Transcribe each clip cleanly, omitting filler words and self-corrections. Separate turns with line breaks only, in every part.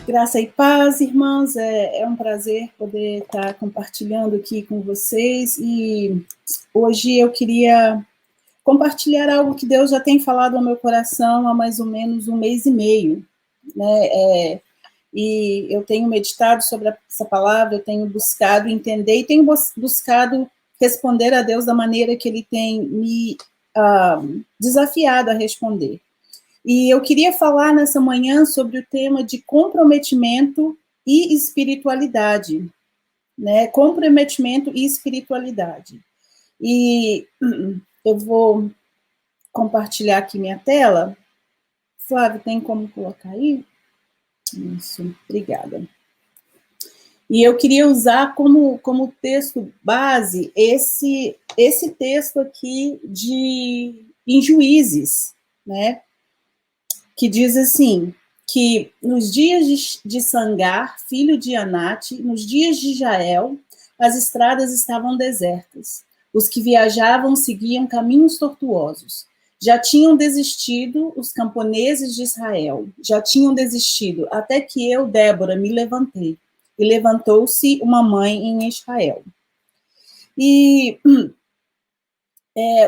Graça e paz, irmãs, é um prazer poder estar compartilhando aqui com vocês, e hoje eu queria compartilhar algo que Deus já tem falado ao meu coração há mais ou menos um mês e meio, né, e eu tenho meditado sobre essa palavra, eu tenho buscado entender, e tenho buscado responder a Deus da maneira que Ele tem me desafiado a responder. E eu queria falar nessa manhã sobre o tema de comprometimento e espiritualidade, né? Comprometimento e espiritualidade. E eu vou compartilhar aqui minha tela. Flávio, tem como colocar aí? Isso, obrigada. E eu queria usar como texto base esse texto aqui em Juízes, né? Que diz assim, que nos dias de Sangar, filho de Anate, nos dias de Jael, as estradas estavam desertas. Os que viajavam seguiam caminhos tortuosos. Já tinham desistido os camponeses de Israel, já tinham desistido, até que eu, Débora, me levantei. E levantou-se uma mãe em Israel. E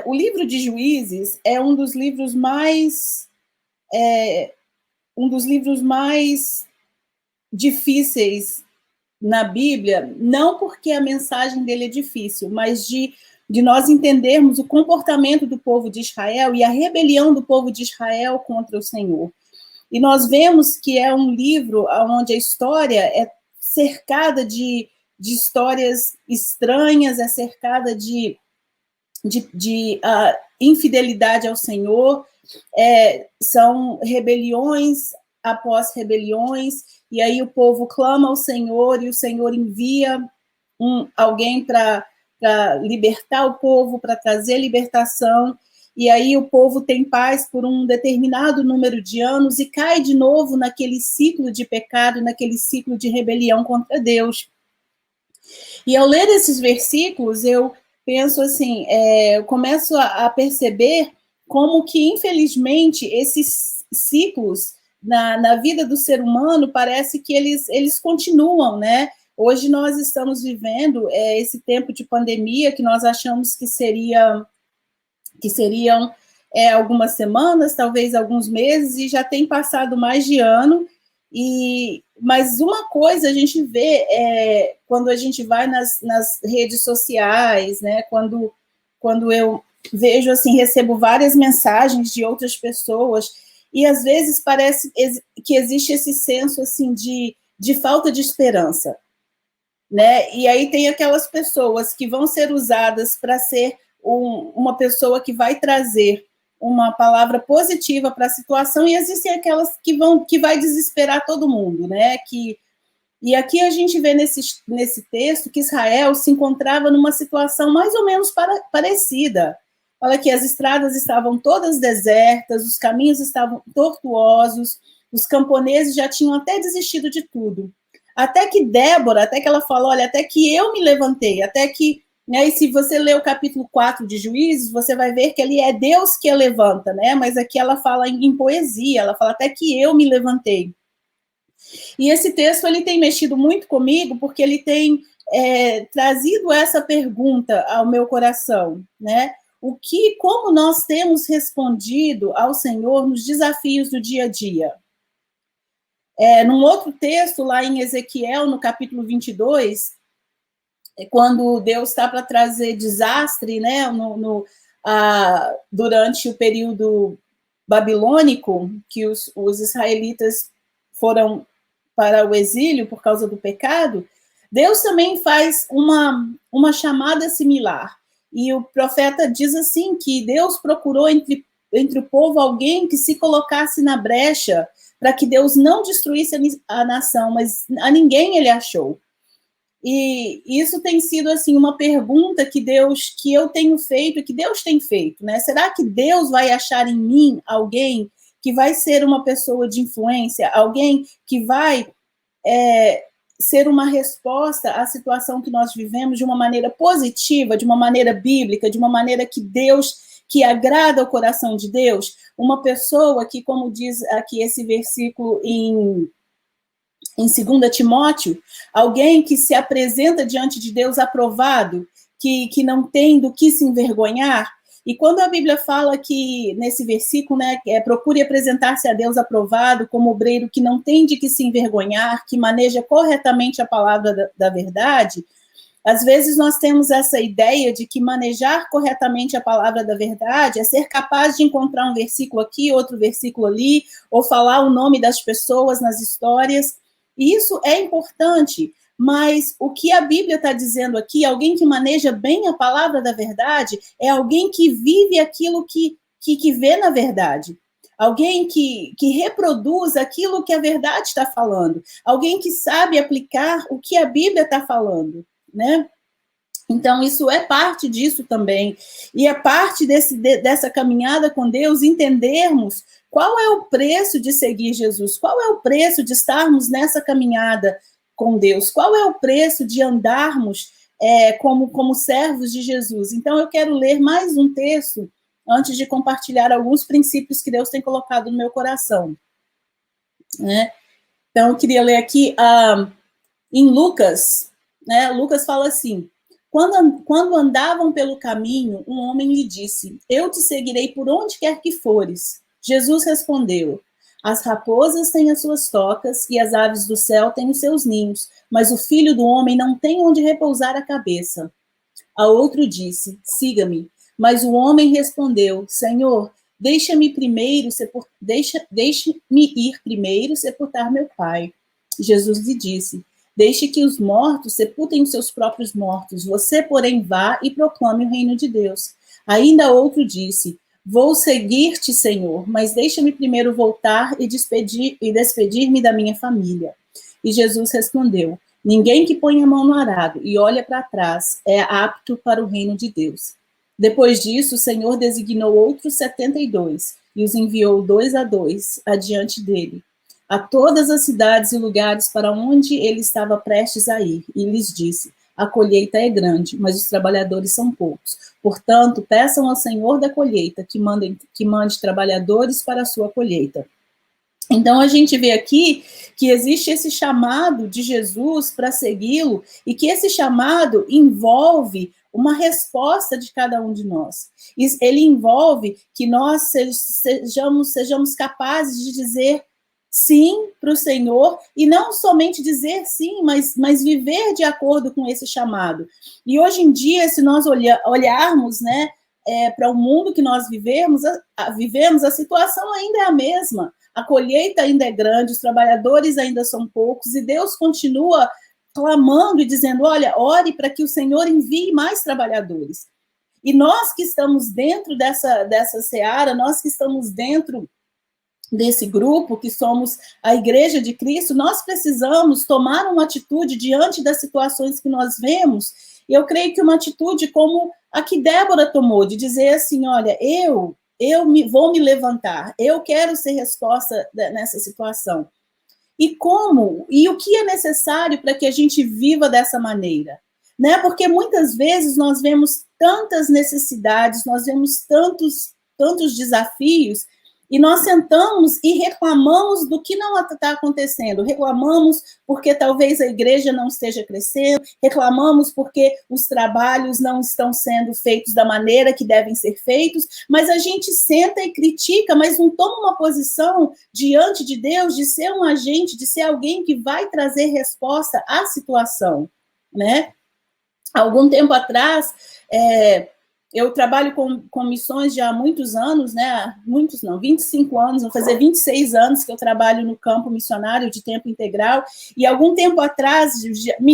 o livro de Juízes é um dos livros mais difíceis na Bíblia, não porque a mensagem dele é difícil, mas de nós entendermos o comportamento do povo de Israel e a rebelião do povo de Israel contra o Senhor. E nós vemos que é um livro onde a história é cercada de histórias estranhas, é cercada de infidelidade ao Senhor, são rebeliões após rebeliões, e aí o povo clama ao Senhor, e o Senhor envia alguém para libertar o povo, para trazer libertação, e aí o povo tem paz por um determinado número de anos, e cai de novo naquele ciclo de pecado, naquele ciclo de rebelião contra Deus. E ao ler esses versículos, eu penso assim, eu começo a perceber como que, infelizmente, esses ciclos na vida do ser humano, parece que eles continuam, né? Hoje nós estamos vivendo esse tempo de pandemia que nós achamos que seriam algumas semanas, talvez alguns meses, e já tem passado mais de ano. Mas uma coisa a gente vê quando a gente vai nas redes sociais, né? Quando eu vejo assim, recebo várias mensagens de outras pessoas, e às vezes parece que existe esse senso assim de falta de esperança, né? E aí tem aquelas pessoas que vão ser usadas para ser uma pessoa que vai trazer uma palavra positiva para a situação, e existem aquelas que vai desesperar todo mundo, né? E aqui a gente vê nesse texto que Israel se encontrava numa situação mais ou menos parecida. Fala que as estradas estavam todas desertas, os caminhos estavam tortuosos, os camponeses já tinham até desistido de tudo. Até que Débora, até que ela falou, olha, até que eu me levantei, até que, né, e se você ler o capítulo 4 de Juízes, você vai ver que ali é Deus que a levanta, né, mas aqui ela fala em poesia, ela fala até que eu me levantei. E esse texto, ele tem mexido muito comigo, porque ele tem trazido essa pergunta ao meu coração, né, como nós temos respondido ao Senhor nos desafios do dia a dia. Num outro texto, lá em Ezequiel, no capítulo 22, quando Deus está para trazer desastre, né, durante o período babilônico, que os israelitas foram para o exílio por causa do pecado, Deus também faz uma chamada similar. E o profeta diz assim, que Deus procurou entre o povo alguém que se colocasse na brecha para que Deus não destruísse a nação, mas a ninguém ele achou. E isso tem sido assim uma pergunta que eu tenho feito, que Deus tem feito, né? Será que Deus vai achar em mim alguém que vai ser uma pessoa de influência, alguém que vai ser uma resposta à situação que nós vivemos de uma maneira positiva, de uma maneira bíblica, de uma maneira que agrada ao coração de Deus? Uma pessoa que, como diz aqui esse versículo em em 2 Timóteo, alguém que se apresenta diante de Deus aprovado, que não tem do que se envergonhar. E quando a Bíblia fala que, nesse versículo, né, procure apresentar-se a Deus aprovado, como obreiro que não tem de que se envergonhar, que maneja corretamente a palavra da verdade, às vezes nós temos essa ideia de que manejar corretamente a palavra da verdade é ser capaz de encontrar um versículo aqui, outro versículo ali, ou falar o nome das pessoas nas histórias. E isso é importante, mas o que a Bíblia está dizendo aqui, alguém que maneja bem a palavra da verdade, é alguém que vive aquilo que vê na verdade. Alguém que reproduz aquilo que a verdade está falando. Alguém que sabe aplicar o que a Bíblia está falando, né? Então, isso é parte disso também. E é parte dessa caminhada com Deus, entendermos qual é o preço de seguir Jesus, qual é o preço de estarmos nessa caminhada com Deus, qual é o preço de andarmos como servos de Jesus. Então, eu quero ler mais um texto antes de compartilhar alguns princípios que Deus tem colocado no meu coração, né? Então, eu queria ler aqui em Lucas, né? Lucas fala assim: quando andavam pelo caminho, um homem lhe disse: eu te seguirei por onde quer que fores. Jesus respondeu: as raposas têm as suas tocas e as aves do céu têm os seus ninhos, mas o filho do homem não tem onde repousar a cabeça. A outro disse: siga-me. Mas o homem respondeu: Senhor, deixe-me ir primeiro sepultar meu pai. Jesus lhe disse: deixe que os mortos sepultem os seus próprios mortos. Você, porém, vá e proclame o reino de Deus. Ainda outro disse: vou seguir-te, Senhor, mas deixa-me primeiro voltar e despedir-me da minha família. E Jesus respondeu: ninguém que põe a mão no arado e olha para trás é apto para o reino de Deus. Depois disso, o Senhor designou outros 72 e os enviou 2 a 2 adiante dele, a todas as cidades e lugares para onde ele estava prestes a ir, e lhes disse: a colheita é grande, mas os trabalhadores são poucos. Portanto, peçam ao Senhor da colheita que mande trabalhadores para a sua colheita. Então, a gente vê aqui que existe esse chamado de Jesus para segui-lo e que esse chamado envolve uma resposta de cada um de nós. Ele envolve que nós sejamos capazes de dizer sim para o Senhor, e não somente dizer sim, mas viver de acordo com esse chamado. E hoje em dia, se nós olharmos, né, para o mundo que nós vivemos, a situação ainda é a mesma. A colheita ainda é grande, os trabalhadores ainda são poucos, e Deus continua clamando e dizendo: olha, ore para que o Senhor envie mais trabalhadores. E nós que estamos dentro dessa seara, nós que estamos dentro desse grupo, que somos a Igreja de Cristo, nós precisamos tomar uma atitude diante das situações que nós vemos, e eu creio que uma atitude como a que Débora tomou, de dizer assim: olha, vou me levantar, eu quero ser resposta nessa situação. E como? E o que é necessário para que a gente viva dessa maneira? Né? Porque muitas vezes nós vemos tantas necessidades, nós vemos tantos desafios, e nós sentamos e reclamamos do que não está acontecendo. Reclamamos porque talvez a igreja não esteja crescendo, reclamamos porque os trabalhos não estão sendo feitos da maneira que devem ser feitos, mas a gente senta e critica, mas não toma uma posição diante de Deus de ser um agente, de ser alguém que vai trazer resposta à situação, né? Algum tempo atrás, eu trabalho com missões já há muitos anos, né? Muitos não, 25 anos, vou fazer 26 anos que eu trabalho no campo missionário de tempo integral, e algum tempo atrás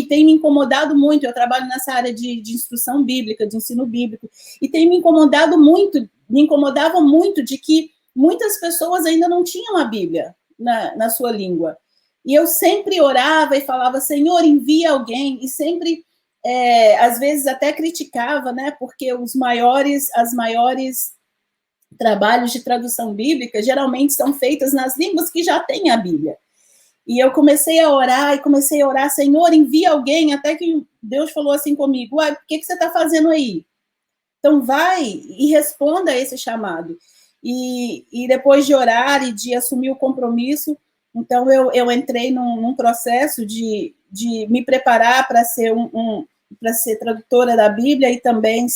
tem me incomodado muito. Eu trabalho nessa área de instrução bíblica, de ensino bíblico, e tem me incomodava muito de que muitas pessoas ainda não tinham a Bíblia na sua língua. E eu sempre orava e falava: Senhor, envia alguém, e sempre... às vezes até criticava, né, porque as maiores trabalhos de tradução bíblica geralmente são feitos nas línguas que já têm a Bíblia. E eu comecei a orar, Senhor, envia alguém, até que Deus falou assim comigo: o que você está fazendo aí? Então vai e responda a esse chamado. E depois de orar e de assumir o compromisso, Então, eu entrei num processo de me preparar para ser para ser tradutora da Bíblia e também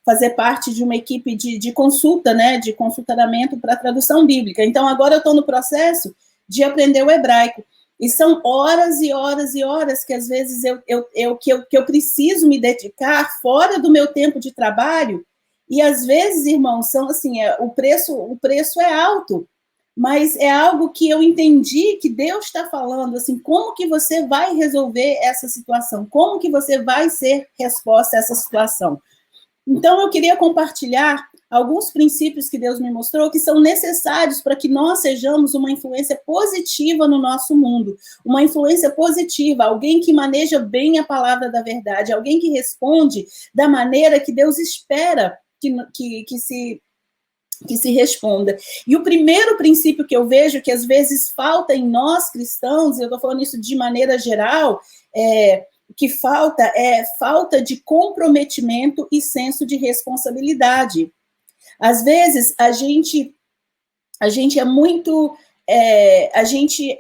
fazer parte de uma equipe de consulta, né, de consultoramento para tradução bíblica. Então, agora eu estou no processo de aprender o hebraico. E são horas e horas e horas que, às vezes, eu preciso me dedicar fora do meu tempo de trabalho. E, às vezes, irmãos, são assim, o preço é alto, mas é algo que eu entendi que Deus está falando, assim, como que você vai resolver essa situação? Como que você vai ser resposta a essa situação? Então, eu queria compartilhar alguns princípios que Deus me mostrou que são necessários para que nós sejamos uma influência positiva no nosso mundo. Uma influência positiva, alguém que maneja bem a palavra da verdade, alguém que responde da maneira que Deus espera que se responda. E o primeiro princípio que eu vejo que às vezes falta em nós cristãos, eu estou falando isso de maneira geral, que falta de comprometimento e senso de responsabilidade. Às vezes, a gente é muito... a gente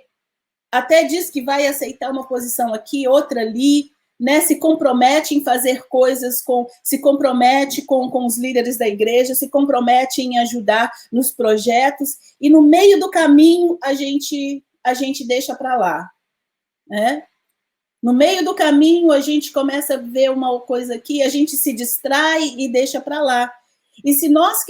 até diz que vai aceitar uma posição aqui, outra ali, né, se compromete em fazer coisas, se compromete com os líderes da igreja, se compromete em ajudar nos projetos, e no meio do caminho a gente deixa para lá, né? No meio do caminho, a gente começa a ver uma coisa aqui, a gente se distrai e deixa para lá. E se nós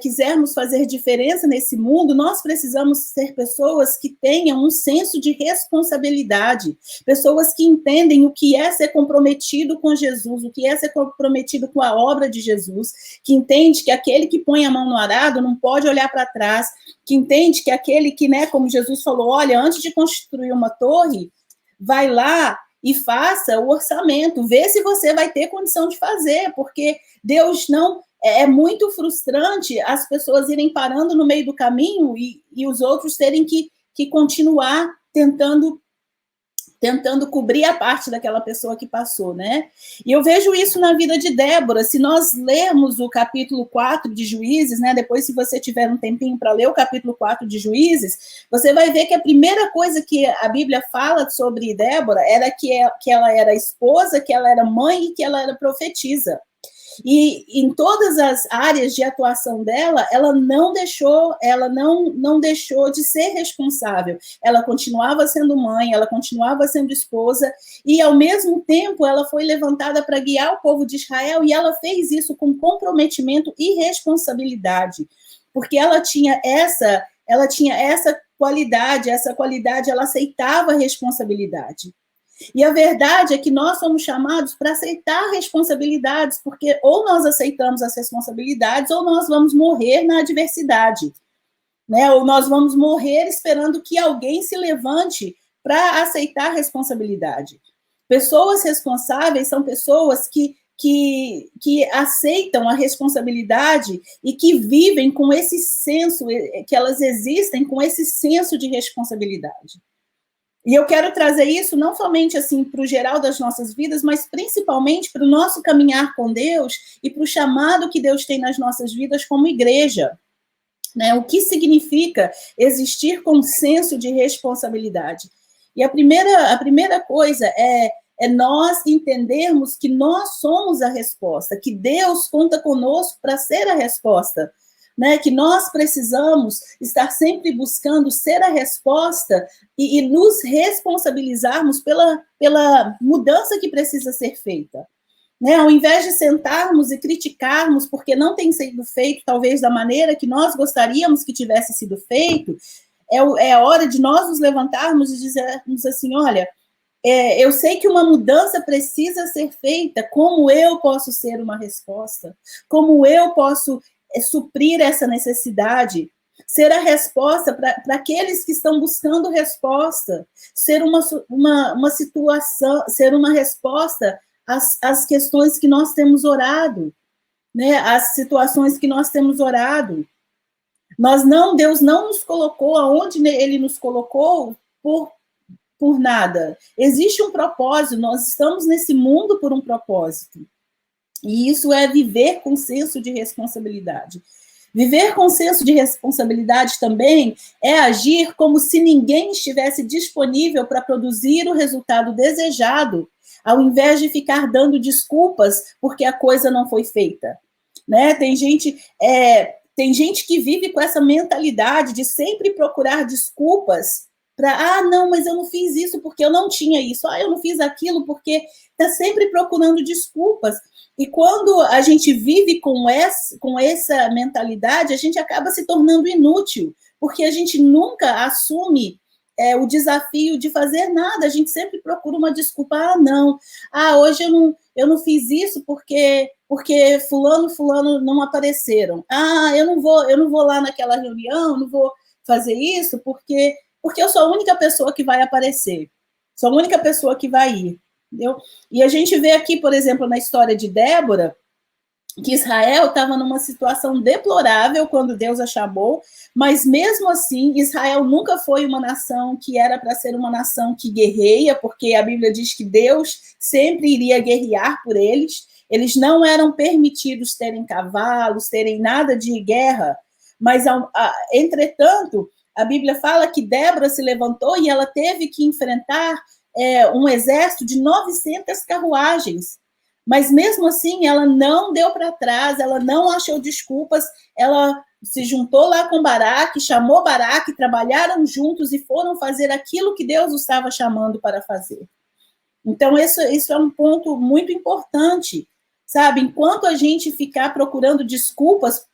quisermos fazer diferença nesse mundo, nós precisamos ser pessoas que tenham um senso de responsabilidade, pessoas que entendem o que é ser comprometido com Jesus, o que é ser comprometido com a obra de Jesus, que entende que aquele que põe a mão no arado não pode olhar para trás, que entende que aquele que, né, como Jesus falou, olha, antes de construir uma torre, vai lá e faça o orçamento, vê se você vai ter condição de fazer, porque Deus não... É muito frustrante as pessoas irem parando no meio do caminho e os outros terem que continuar tentando cobrir a parte daquela pessoa que passou, né? E eu vejo isso na vida de Débora. Se nós lermos o capítulo 4 de Juízes, né? Depois, se você tiver um tempinho para ler o capítulo 4 de Juízes, você vai ver que a primeira coisa que a Bíblia fala sobre Débora era que ela era esposa, que ela era mãe e que ela era profetisa. E em todas as áreas de atuação dela, ela não deixou de ser responsável. Ela continuava sendo mãe, ela continuava sendo esposa, e ao mesmo tempo ela foi levantada para guiar o povo de Israel, e ela fez isso com comprometimento e responsabilidade, porque ela tinha essa qualidade, ela aceitava a responsabilidade. E a verdade é que nós somos chamados para aceitar responsabilidades, porque ou nós aceitamos as responsabilidades, ou nós vamos morrer na adversidade, né? Ou nós vamos morrer esperando que alguém se levante para aceitar a responsabilidade. Pessoas responsáveis são pessoas que aceitam a responsabilidade e que vivem com esse senso, que elas existem com esse senso de responsabilidade. E eu quero trazer isso não somente assim para o geral das nossas vidas, mas principalmente para o nosso caminhar com Deus e para o chamado que Deus tem nas nossas vidas como igreja, né? O que significa existir com senso de responsabilidade? E a primeira coisa é nós entendermos que nós somos a resposta, que Deus conta conosco para ser a resposta. Né, que nós precisamos estar sempre buscando ser a resposta e nos responsabilizarmos pela mudança que precisa ser feita. Né, ao invés de sentarmos e criticarmos porque não tem sido feito, talvez, da maneira que nós gostaríamos que tivesse sido feito, é a hora de nós nos levantarmos e dizermos assim, olha, eu sei que uma mudança precisa ser feita, como eu posso ser uma resposta? Como eu posso suprir essa necessidade, ser a resposta para aqueles que estão buscando resposta, ser uma situação, ser uma resposta às questões que nós temos orado, né? Às situações que nós temos orado. Deus não nos colocou aonde Ele nos colocou por nada. Existe um propósito, nós estamos nesse mundo por um propósito. E isso é viver com senso de responsabilidade. Viver com senso de responsabilidade também é agir como se ninguém estivesse disponível para produzir o resultado desejado, ao invés de ficar dando desculpas porque a coisa não foi feita. Né? Tem gente que vive com essa mentalidade de sempre procurar desculpas para, não, mas eu não fiz isso porque eu não tinha isso, eu não fiz aquilo porque está sempre procurando desculpas. E quando a gente vive com essa mentalidade, a gente acaba se tornando inútil, porque a gente nunca assume o desafio de fazer nada, a gente sempre procura uma desculpa, não, hoje eu não fiz isso porque fulano não apareceram, eu não vou lá naquela reunião, não vou fazer isso porque eu sou a única pessoa que vai aparecer, sou a única pessoa que vai ir. Entendeu? E a gente vê aqui, por exemplo, na história de Débora, que Israel estava numa situação deplorável quando Deus a chamou, mas mesmo assim, Israel nunca foi uma nação que era para ser uma nação que guerreia, porque a Bíblia diz que Deus sempre iria guerrear por eles. Eles não eram permitidos terem cavalos, terem nada de guerra, mas, entretanto, a Bíblia fala que Débora se levantou e ela teve que enfrentar um exército de 900 carruagens. Mas, mesmo assim, ela não deu para trás, ela não achou desculpas, ela se juntou lá com Baraque, chamou Baraque, trabalharam juntos e foram fazer aquilo que Deus os estava chamando para fazer. Então, isso é um ponto muito importante, sabe? Enquanto a gente ficar procurando desculpas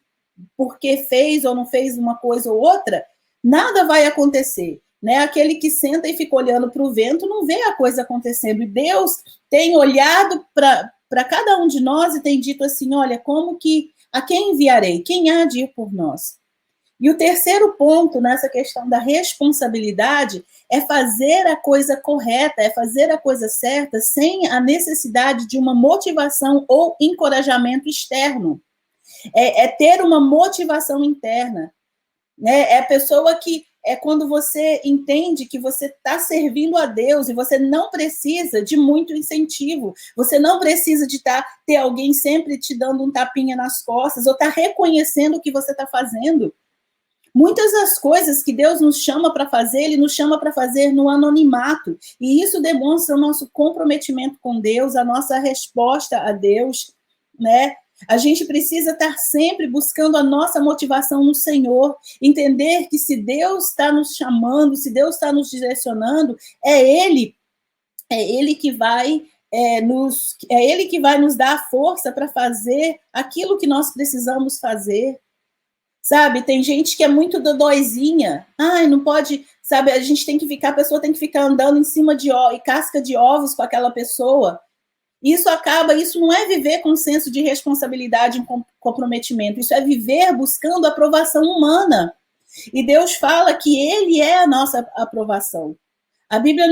porque fez ou não fez uma coisa ou outra, nada vai acontecer. Né? Aquele que senta e fica olhando para o vento não vê a coisa acontecendo. E Deus tem olhado para cada um de nós e tem dito assim, olha, a quem enviarei? Quem há de ir por nós? E o terceiro ponto nessa questão da responsabilidade é fazer a coisa correta, é fazer a coisa certa sem a necessidade de uma motivação ou encorajamento externo. É ter uma motivação interna. Né? É a pessoa que é quando você entende que você está servindo a Deus e você não precisa de muito incentivo, você não precisa de ter alguém sempre te dando um tapinha nas costas ou estar reconhecendo o que você está fazendo. Muitas das coisas que Deus nos chama para fazer, Ele nos chama para fazer no anonimato, e isso demonstra o nosso comprometimento com Deus, a nossa resposta a Deus, né? A gente precisa estar sempre buscando a nossa motivação no Senhor, entender que se Deus está nos chamando, se Deus está nos direcionando, é Ele que vai nos dar a força para fazer aquilo que nós precisamos fazer. Sabe, tem gente que é muito dodóizinha, não pode, sabe, a pessoa tem que ficar andando em cima de casca de ovos com aquela pessoa. Isso não é viver com senso de responsabilidade e comprometimento, isso é viver buscando aprovação humana. E Deus fala que Ele é a nossa aprovação. A Bíblia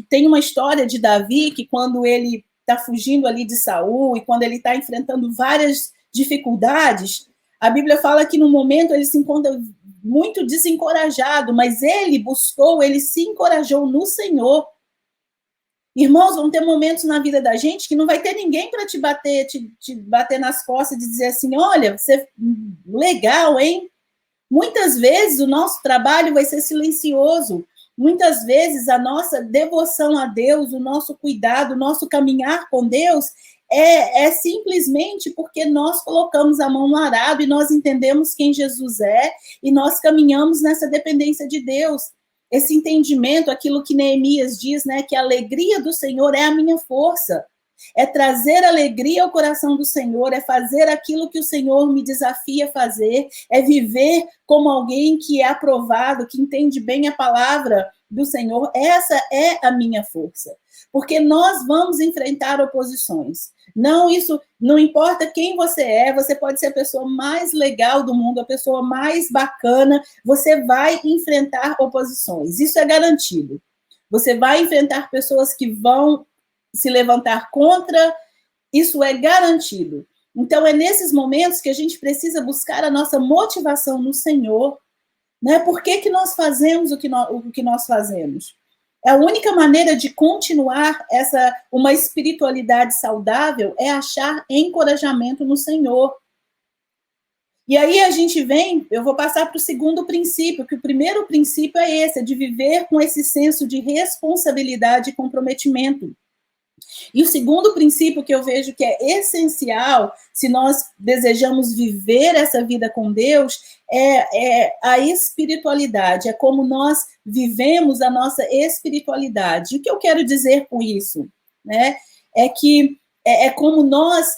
tem uma história de Davi, que quando ele está fugindo ali de Saul e quando ele está enfrentando várias dificuldades, a Bíblia fala que no momento ele se encontra muito desencorajado, mas ele se encorajou no Senhor. Irmãos, vão ter momentos na vida da gente que não vai ter ninguém para te bater nas costas e dizer assim, olha, você legal, hein? Muitas vezes o nosso trabalho vai ser silencioso. Muitas vezes a nossa devoção a Deus, o nosso cuidado, o nosso caminhar com Deus é simplesmente porque nós colocamos a mão no arado e nós entendemos quem Jesus é e nós caminhamos nessa dependência de Deus. Esse entendimento, aquilo que Neemias diz, né, que a alegria do Senhor é a minha força. É trazer alegria ao coração do Senhor, é fazer aquilo que o Senhor me desafia a fazer, é viver como alguém que é aprovado, que entende bem a palavra do Senhor. Essa é a minha força. Porque nós vamos enfrentar oposições. Não importa quem você pode ser a pessoa mais legal do mundo, a pessoa mais bacana, você vai enfrentar oposições. Isso é garantido. Você vai enfrentar pessoas que vão se levantar contra, isso é garantido. Então, é nesses momentos que a gente precisa buscar a nossa motivação no Senhor, né? Por que nós fazemos o que nós fazemos? A única maneira de continuar uma espiritualidade saudável é achar encorajamento no Senhor. E aí a gente vem, eu vou passar para o segundo princípio, que o primeiro princípio é esse, é de viver com esse senso de responsabilidade e comprometimento. E o segundo princípio que eu vejo que é essencial, se nós desejamos viver essa vida com Deus, é a espiritualidade, é como nós vivemos a nossa espiritualidade. E o que eu quero dizer com isso? Né? É que é como nós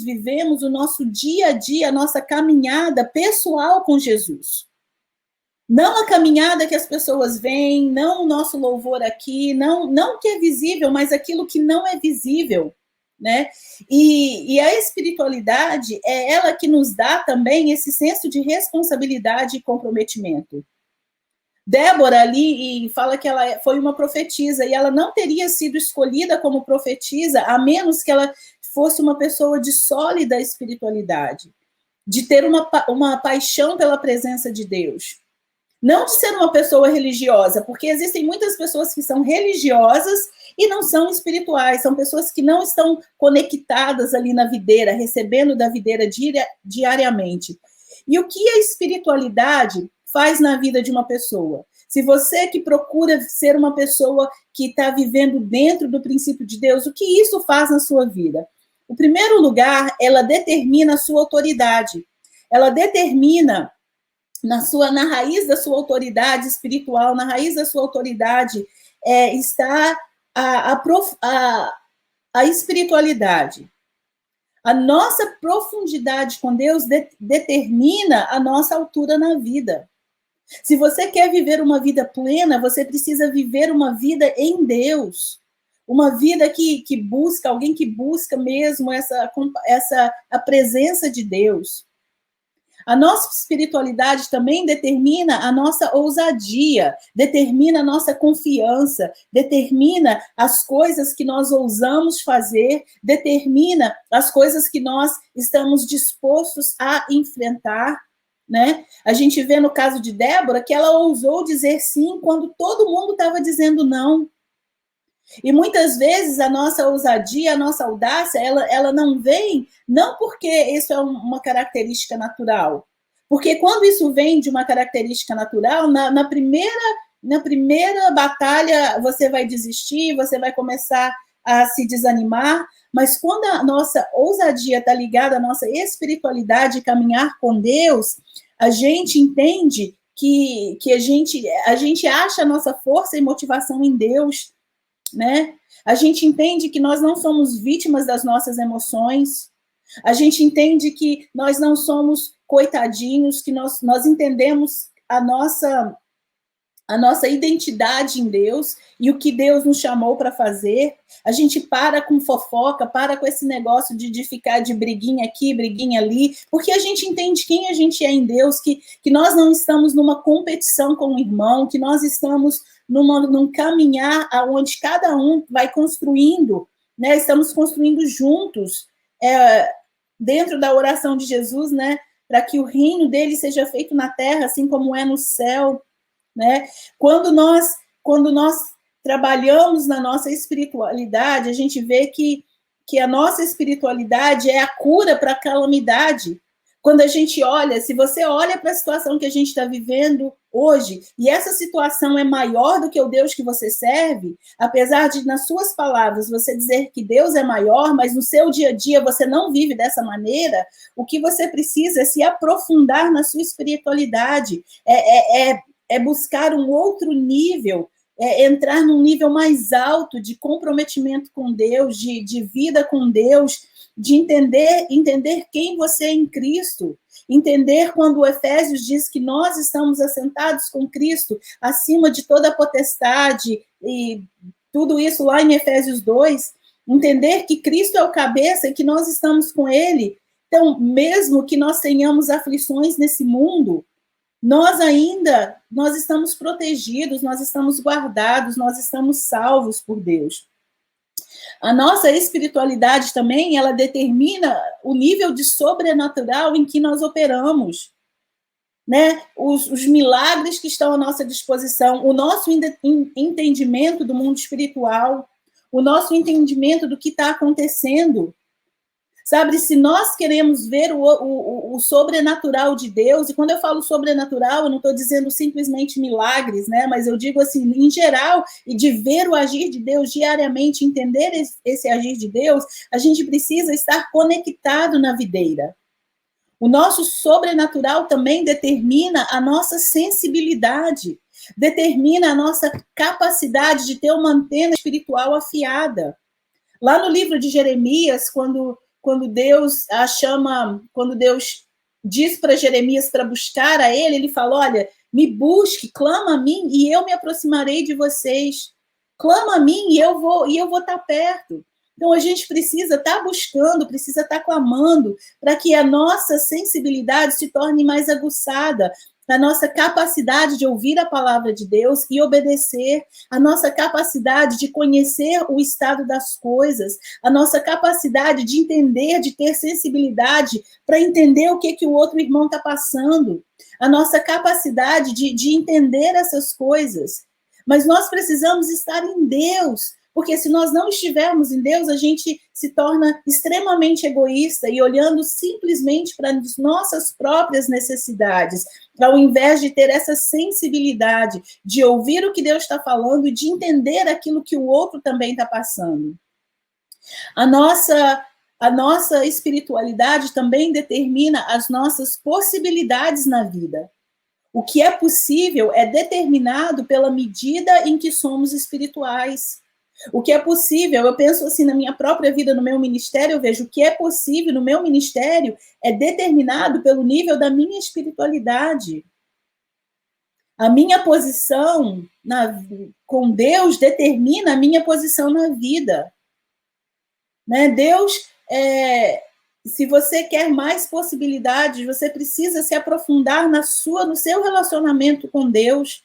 vivemos o nosso dia a dia, a nossa caminhada pessoal com Jesus. Não a caminhada que as pessoas veem, não o nosso louvor aqui, não o que é visível, mas aquilo que não é visível, né? E a espiritualidade é ela que nos dá também esse senso de responsabilidade e comprometimento. Débora ali fala que ela foi uma profetisa e ela não teria sido escolhida como profetisa a menos que ela fosse uma pessoa de sólida espiritualidade, de ter uma paixão pela presença de Deus. Não de ser uma pessoa religiosa, porque existem muitas pessoas que são religiosas e não são espirituais, são pessoas que não estão conectadas ali na videira, recebendo da videira diariamente. E o que a espiritualidade faz na vida de uma pessoa? Se você que procura ser uma pessoa que está vivendo dentro do princípio de Deus, o que isso faz na sua vida? Em primeiro lugar, ela determina a sua autoridade. Ela determina na raiz da sua autoridade espiritual, na raiz da sua autoridade, está a espiritualidade. A nossa profundidade com Deus determina a nossa altura na vida. Se você quer viver uma vida plena, você precisa viver uma vida em Deus. Uma vida que busca, alguém que busca mesmo a presença de Deus. A nossa espiritualidade também determina a nossa ousadia, determina a nossa confiança, determina as coisas que nós ousamos fazer, determina as coisas que nós estamos dispostos a enfrentar, né? A gente vê no caso de Débora que ela ousou dizer sim quando todo mundo estava dizendo não. E muitas vezes a nossa ousadia, a nossa audácia, ela não vem, não porque isso é uma característica natural. Porque quando isso vem de uma característica natural, na primeira batalha você vai desistir, você vai começar a se desanimar, mas quando a nossa ousadia está ligada à nossa espiritualidade, caminhar com Deus, a gente entende que a gente acha a nossa força e motivação em Deus, né? A gente entende que nós não somos vítimas das nossas emoções, a gente entende que nós não somos coitadinhos, que nós entendemos a nossa identidade em Deus e o que Deus nos chamou para fazer. A gente para com fofoca, para com esse negócio de ficar de briguinha aqui, briguinha ali, porque a gente entende quem a gente é em Deus, que nós não estamos numa competição com o irmão, que nós estamos num caminhar onde cada um vai construindo, né? Estamos construindo juntos, dentro da oração de Jesus, né? Para que o reino dele seja feito na terra, assim como é no céu, né? Quando nós trabalhamos na nossa espiritualidade, a gente vê que a nossa espiritualidade é a cura para a calamidade. Quando a gente olha, se você olha para a situação que a gente está vivendo hoje, e essa situação é maior do que o Deus que você serve, apesar de, nas suas palavras, você dizer que Deus é maior, mas no seu dia a dia você não vive dessa maneira, o que você precisa é se aprofundar na sua espiritualidade, é buscar um outro nível, entrar num nível mais alto de comprometimento com Deus, de vida com Deus, de entender quem você é em Cristo, entender quando o Efésios diz que nós estamos assentados com Cristo acima de toda a potestade e tudo isso lá em Efésios 2, entender que Cristo é o cabeça e que nós estamos com Ele. Então, mesmo que nós tenhamos aflições nesse mundo, nós estamos protegidos, nós estamos guardados, nós estamos salvos por Deus. A nossa espiritualidade também, ela determina o nível de sobrenatural em que nós operamos, né? Os milagres que estão à nossa disposição, o nosso entendimento do mundo espiritual, o nosso entendimento do que está acontecendo. Sabe, se nós queremos ver o sobrenatural de Deus, e quando eu falo sobrenatural, eu não estou dizendo simplesmente milagres, né? Mas eu digo assim, em geral, e de ver o agir de Deus diariamente, entender esse agir de Deus, a gente precisa estar conectado na videira. O nosso sobrenatural também determina a nossa sensibilidade, determina a nossa capacidade de ter uma antena espiritual afiada. Lá no livro de Jeremias, quando Deus a chama, quando Deus diz para Jeremias para buscar a ele fala, olha, me busque, clama a mim e eu me aproximarei de vocês. Clama a mim e eu vou estar perto. Então a gente precisa estar buscando, precisa estar clamando para que a nossa sensibilidade se torne mais aguçada, a nossa capacidade de ouvir a palavra de Deus e obedecer, a nossa capacidade de conhecer o estado das coisas, a nossa capacidade de entender, de ter sensibilidade para entender o que o outro irmão está passando, a nossa capacidade de entender essas coisas. Mas nós precisamos estar em Deus, porque se nós não estivermos em Deus, a gente se torna extremamente egoísta e olhando simplesmente para as nossas próprias necessidades, ao invés de ter essa sensibilidade de ouvir o que Deus está falando e de entender aquilo que o outro também está passando. A nossa espiritualidade também determina as nossas possibilidades na vida. O que é possível é determinado pela medida em que somos espirituais. O que é possível, eu penso assim na minha própria vida, no meu ministério, eu vejo o que é possível no meu ministério é determinado pelo nível da minha espiritualidade. A minha posição com Deus determina a minha posição na vida. Né? Deus, se você quer mais possibilidades, você precisa se aprofundar no seu relacionamento com Deus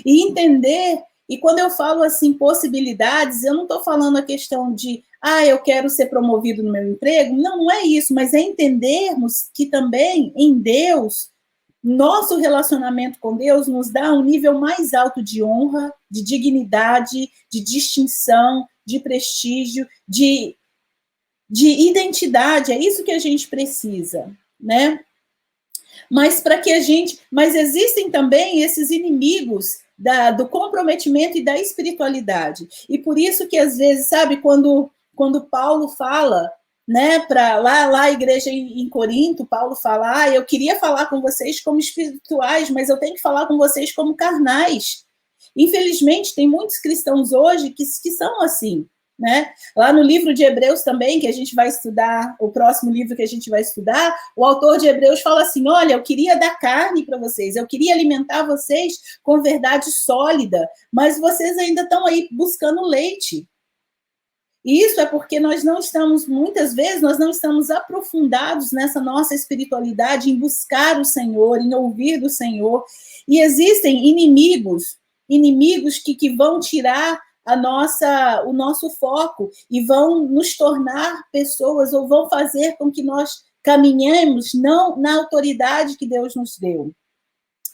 e entender. E quando eu falo assim, possibilidades, eu não estou falando a questão de, eu quero ser promovido no meu emprego. Não, não é isso, mas é entendermos que também em Deus, nosso relacionamento com Deus nos dá um nível mais alto de honra, de dignidade, de distinção, de prestígio, de identidade. É isso que a gente precisa, né? Mas existem também esses inimigos do comprometimento e da espiritualidade. E por isso que, às vezes, sabe, quando Paulo fala, né, para lá a igreja em Corinto, Paulo fala, eu queria falar com vocês como espirituais, mas eu tenho que falar com vocês como carnais. Infelizmente, tem muitos cristãos hoje que são assim, né? Lá no livro de Hebreus também, que a gente vai estudar, o próximo livro que a gente vai estudar, o autor de Hebreus fala assim, olha, eu queria dar carne para vocês, eu queria alimentar vocês com verdade sólida, mas vocês ainda estão aí buscando leite. E isso é porque muitas vezes, nós não estamos aprofundados nessa nossa espiritualidade, em buscar o Senhor, em ouvir do Senhor. E existem inimigos que vão tirar o nosso foco e vão nos tornar pessoas ou vão fazer com que nós caminhemos não na autoridade que Deus nos deu.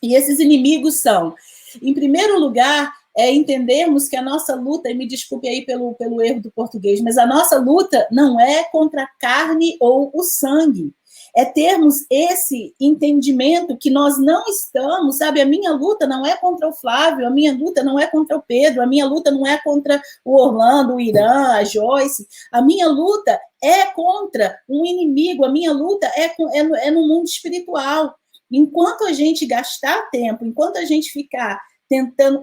E esses inimigos são, em primeiro lugar, entendermos que a nossa luta, e me desculpe aí pelo erro do português, mas a nossa luta não é contra a carne ou o sangue. É termos esse entendimento que nós não estamos, sabe? A minha luta não é contra o Flávio, a minha luta não é contra o Pedro, a minha luta não é contra o Orlando, o Irã, a Joyce. A minha luta é contra um inimigo, a minha luta é no mundo espiritual. Enquanto a gente gastar tempo, enquanto a gente ficar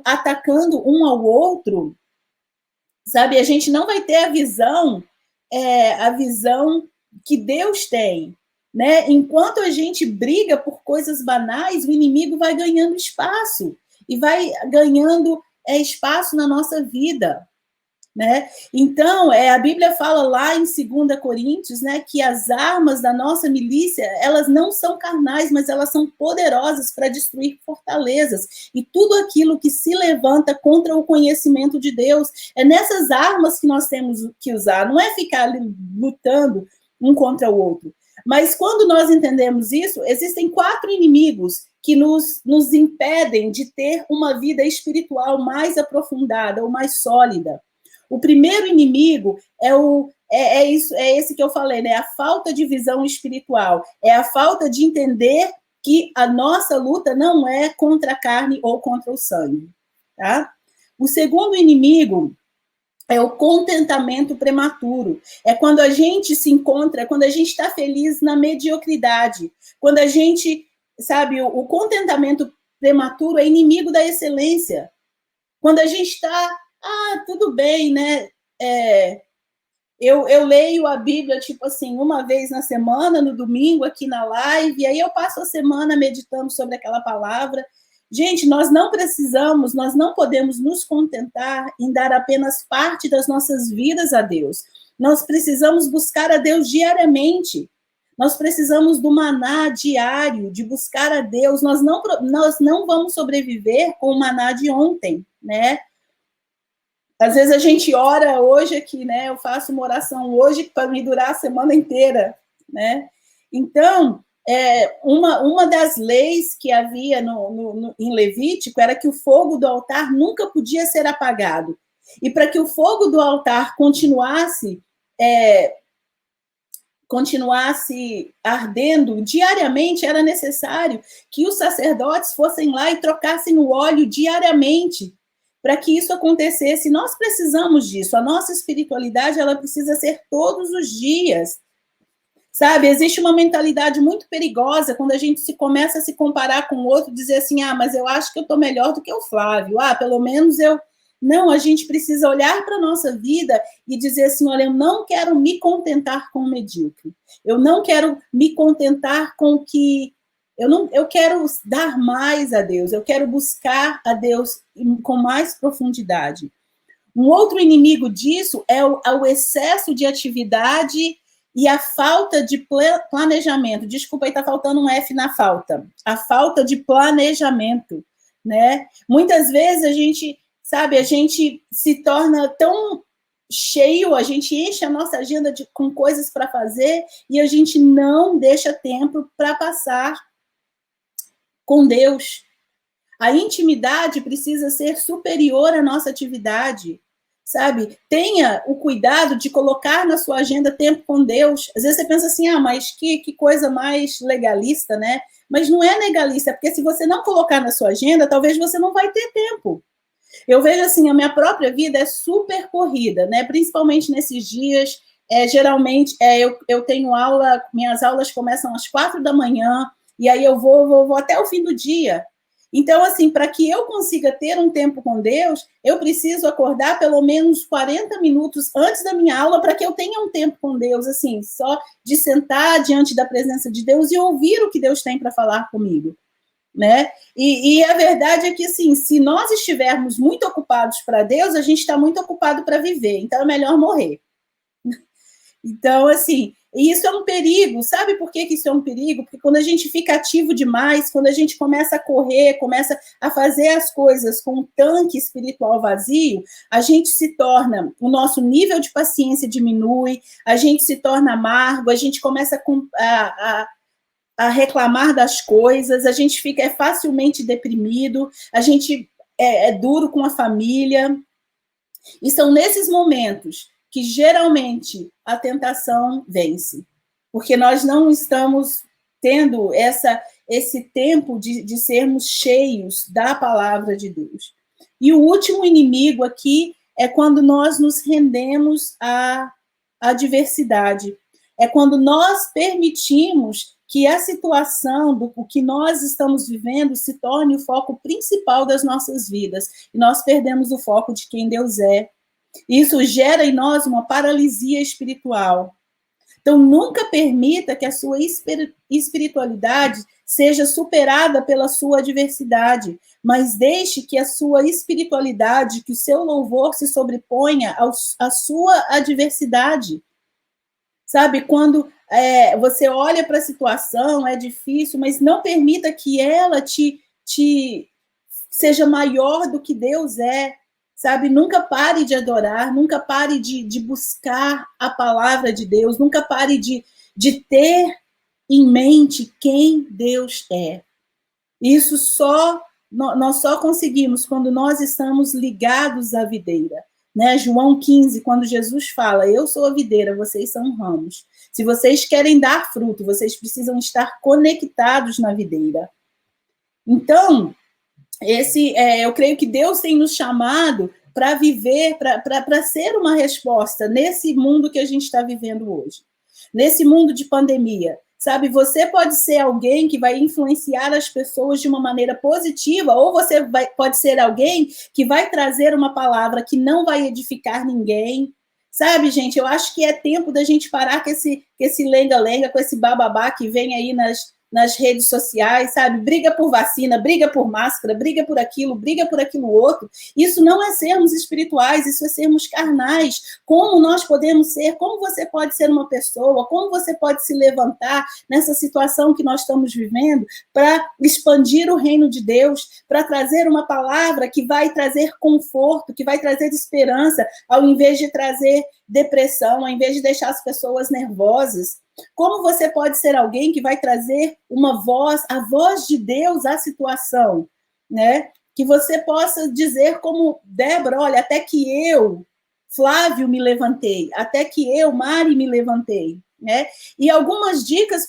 atacando um ao outro, sabe? A gente não vai ter a visão que Deus tem. Né? Enquanto a gente briga por coisas banais, o inimigo vai ganhando espaço e vai ganhando espaço na nossa vida. Né? Então, a Bíblia fala lá em 2 Coríntios, né, que as armas da nossa milícia, elas não são carnais, mas elas são poderosas para destruir fortalezas e tudo aquilo que se levanta contra o conhecimento de Deus. É nessas armas que nós temos que usar, não é ficar lutando um contra o outro. Mas quando nós entendemos isso, existem 4 inimigos que nos impedem de ter uma vida espiritual mais aprofundada ou mais sólida. O primeiro inimigo é o isso, é esse que eu falei, né? A falta de visão espiritual, é a falta de entender que a nossa luta não é contra a carne ou contra o sangue, tá? O segundo inimigo é o contentamento prematuro. É quando a gente se encontra, quando a gente está feliz na mediocridade. Quando a gente, sabe, o contentamento prematuro é inimigo da excelência. Quando a gente está, tudo bem, né? Eu leio a Bíblia, tipo assim, uma vez na semana, no domingo, aqui na live, e aí eu passo a semana meditando sobre aquela palavra. Gente, nós não precisamos, nós não podemos nos contentar em dar apenas parte das nossas vidas a Deus. Nós precisamos buscar a Deus diariamente. Nós precisamos do maná diário, de buscar a Deus. Nós não vamos sobreviver com o maná de ontem, né? Às vezes a gente ora hoje aqui, né? Eu faço uma oração hoje para me durar a semana inteira, né? Então, uma das leis que havia em Levítico era que o fogo do altar nunca podia ser apagado. E para que o fogo do altar continuasse ardendo diariamente, era necessário que os sacerdotes fossem lá e trocassem o óleo diariamente. Para que isso acontecesse, nós precisamos disso. A nossa espiritualidade, ela precisa ser todos os dias. Sabe, existe uma mentalidade muito perigosa quando a gente começa a se comparar com o outro, dizer assim, mas eu acho que eu estou melhor do que o Flávio. Pelo menos eu... Não, a gente precisa olhar para a nossa vida e dizer assim, olha, eu não quero me contentar com o medíocre. Eu não quero me contentar com o que... Eu quero dar mais a Deus, eu quero buscar a Deus com mais profundidade. Um outro inimigo disso é o excesso de atividade e a falta de planejamento. Desculpa, aí está faltando um F na falta. A falta de planejamento, né? Muitas vezes a gente se torna tão cheio, a gente enche a nossa agenda com coisas para fazer e a gente não deixa tempo para passar com Deus. A intimidade precisa ser superior à nossa atividade, sabe? Tenha o cuidado de colocar na sua agenda tempo com Deus. Às vezes você pensa assim, mas que coisa mais legalista, né? Mas não é legalista, porque se você não colocar na sua agenda, talvez você não vai ter tempo. Eu vejo assim, a minha própria vida é super corrida, né? Principalmente nesses dias, geralmente eu tenho aula, minhas aulas começam às 4 da manhã, e aí eu vou até o fim do dia. Então, assim, para que eu consiga ter um tempo com Deus, eu preciso acordar pelo menos 40 minutos antes da minha aula para que eu tenha um tempo com Deus, assim, só de sentar diante da presença de Deus e ouvir o que Deus tem para falar comigo, né? E a verdade é que, assim, se nós estivermos muito ocupados para Deus, a gente está muito ocupado para viver, então é melhor morrer. Então, assim, isso é um perigo. Sabe por que isso é um perigo? Porque quando a gente fica ativo demais, quando a gente começa a correr, começa a fazer as coisas com um tanque espiritual vazio, a gente se torna, o nosso nível de paciência diminui, a gente se torna amargo, a gente começa a reclamar das coisas, a gente fica facilmente deprimido, a gente é duro com a família. E são nesses momentos que geralmente a tentação vence, porque nós não estamos tendo esse tempo de sermos cheios da palavra de Deus. E o último inimigo aqui é quando nós nos rendemos à adversidade. É quando nós permitimos que a situação do que nós estamos vivendo se torne o foco principal das nossas vidas. E nós perdemos o foco de quem Deus é. Isso gera em nós uma paralisia espiritual. Então, nunca permita que a sua espiritualidade seja superada pela sua adversidade, mas deixe que a sua espiritualidade, que o seu louvor se sobreponha à sua adversidade. Sabe, quando você olha para a situação, é difícil, mas não permita que ela te seja maior do que Deus é. Sabe, nunca pare de adorar, nunca pare de buscar a palavra de Deus, nunca pare de ter em mente quem Deus é. Isso nós só conseguimos quando nós estamos ligados à videira. né? João 15, quando Jesus fala, eu sou a videira, vocês são ramos. Se vocês querem dar fruto, vocês precisam estar conectados na videira. Então, eu creio que Deus tem nos chamado para viver, para ser uma resposta nesse mundo que a gente está vivendo hoje. Nesse mundo de pandemia, sabe? Você pode ser alguém que vai influenciar as pessoas de uma maneira positiva, ou você pode ser alguém que vai trazer uma palavra que não vai edificar ninguém. Sabe, gente? Eu acho que é tempo da gente parar com esse lenga-lenga, com esse bababá que vem aí nas redes sociais, sabe? Briga por vacina, briga por máscara, briga por aquilo outro. Isso não é sermos espirituais, isso é sermos carnais. Como nós podemos ser, como você pode ser uma pessoa, como você pode se levantar nessa situação que nós estamos vivendo para expandir o reino de Deus, para trazer uma palavra que vai trazer conforto, que vai trazer esperança, ao invés de trazer depressão, ao invés de deixar as pessoas nervosas. Como você pode ser alguém que vai trazer uma voz, a voz de Deus à situação, né? Que você possa dizer como Débora, olha, até que eu, Flávio, me levantei, até que eu, Mari, me levantei, né? E algumas dicas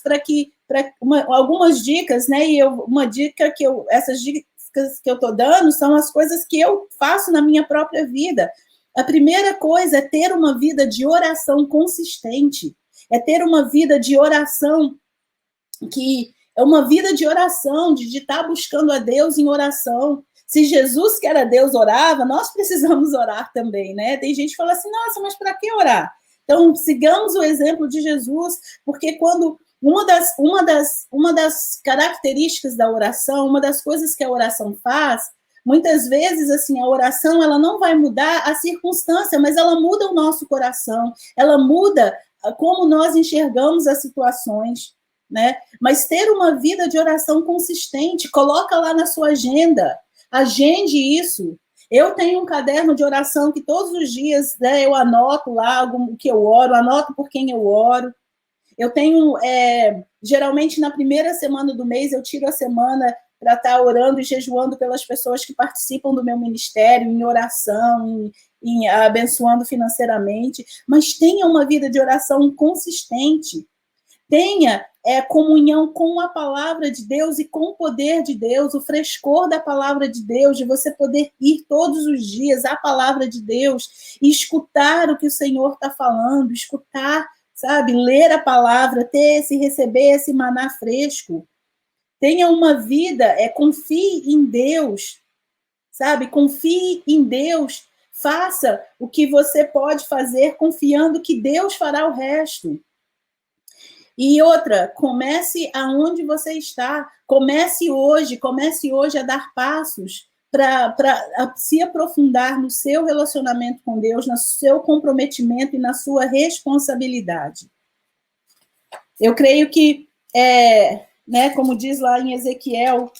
algumas dicas, né? E uma dica essas dicas que eu estou dando são as coisas que eu faço na minha própria vida. A primeira coisa é ter uma vida de oração consistente. É ter uma vida de oração que é uma vida de oração, de estar buscando a Deus em oração. Se Jesus, que era Deus, orava, nós precisamos orar também, né? Tem gente que fala assim, nossa, mas para que orar? Então, sigamos o exemplo de Jesus, porque quando uma das características da oração, uma das coisas que a oração faz, muitas vezes, assim, a oração, ela não vai mudar a circunstância, mas ela muda o nosso coração, ela muda como nós enxergamos as situações, né? Mas ter uma vida de oração consistente, coloca lá na sua agenda, agende isso. Eu tenho um caderno de oração que todos os dias, né, eu anoto lá o que eu oro, anoto por quem eu oro. Eu tenho, geralmente na primeira semana do mês, eu tiro a semana para estar orando e jejuando pelas pessoas que participam do meu ministério, em oração, em abençoando financeiramente, mas tenha uma vida de oração consistente. Tenha comunhão com a palavra de Deus e com o poder de Deus, o frescor da palavra de Deus, de você poder ir todos os dias à palavra de Deus e escutar o que o Senhor está falando, escutar, sabe, ler a palavra, receber esse maná fresco. Tenha uma vida, confie em Deus, sabe? Confie em Deus, faça o que você pode fazer confiando que Deus fará o resto. E outra, comece aonde você está, comece hoje a dar passos para se aprofundar no seu relacionamento com Deus, no seu comprometimento e na sua responsabilidade. Eu creio que, né, como diz lá em Ezequiel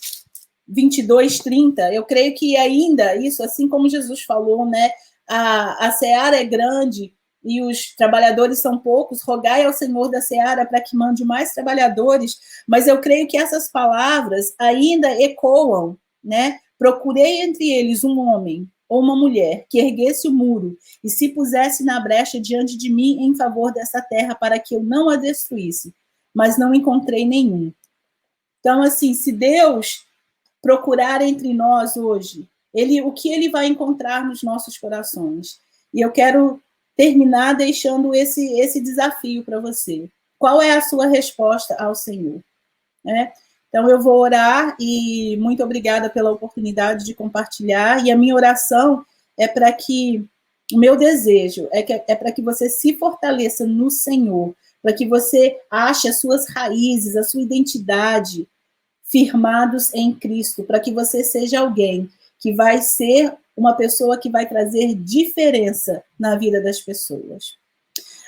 22:30, eu creio que ainda isso, assim como Jesus falou, né, a seara é grande e os trabalhadores são poucos, rogai ao Senhor da seara para que mande mais trabalhadores, mas eu creio que essas palavras ainda ecoam, né? Procurei entre eles um homem ou uma mulher que erguesse o muro e se pusesse na brecha diante de mim em favor dessa terra para que eu não a destruísse, mas não encontrei nenhum. Então, assim, se Deus procurar entre nós hoje, o que ele vai encontrar nos nossos corações? E eu quero terminar deixando esse desafio para você. Qual é a sua resposta ao Senhor? Né? Então, eu vou orar e muito obrigada pela oportunidade de compartilhar. E a minha oração é para que, o meu desejo é para que você se fortaleça no Senhor, para que você ache as suas raízes, a sua identidade firmados em Cristo, para que você seja alguém que vai ser uma pessoa que vai trazer diferença na vida das pessoas.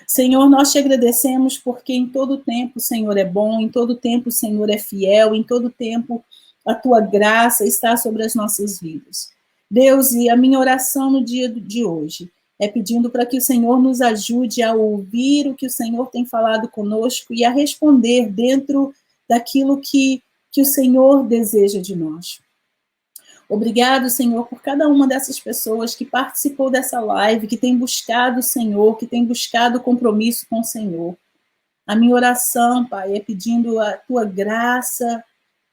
Senhor, nós te agradecemos porque em todo tempo o Senhor é bom, em todo tempo o Senhor é fiel, em todo tempo a tua graça está sobre as nossas vidas. Deus, e a minha oração no dia de hoje é pedindo para que o Senhor nos ajude a ouvir o que o Senhor tem falado conosco e a responder dentro daquilo que o Senhor deseja de nós. Obrigado, Senhor, por cada uma dessas pessoas que participou dessa live, que tem buscado o Senhor, que tem buscado o compromisso com o Senhor. A minha oração, Pai, é pedindo a Tua graça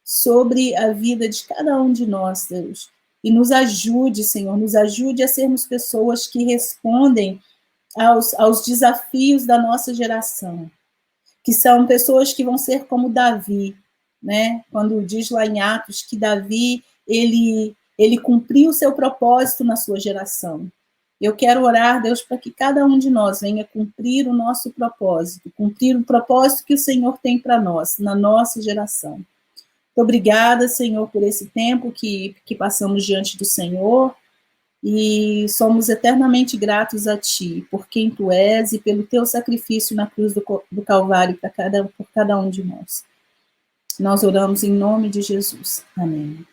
sobre a vida de cada um de nós, Deus. E nos ajude, Senhor, nos ajude a sermos pessoas que respondem aos desafios da nossa geração, que são pessoas que vão ser como Davi, né? Quando diz lá em Atos que Davi, ele cumpriu o seu propósito na sua geração. Eu quero orar, Deus, para que cada um de nós venha cumprir o nosso propósito, cumprir o propósito que o Senhor tem para nós, na nossa geração. Muito obrigada, Senhor, por esse tempo que passamos diante do Senhor, e somos eternamente gratos a Ti, por quem Tu és e pelo Teu sacrifício na cruz do Calvário por cada um de nós. Nós oramos em nome de Jesus. Amém.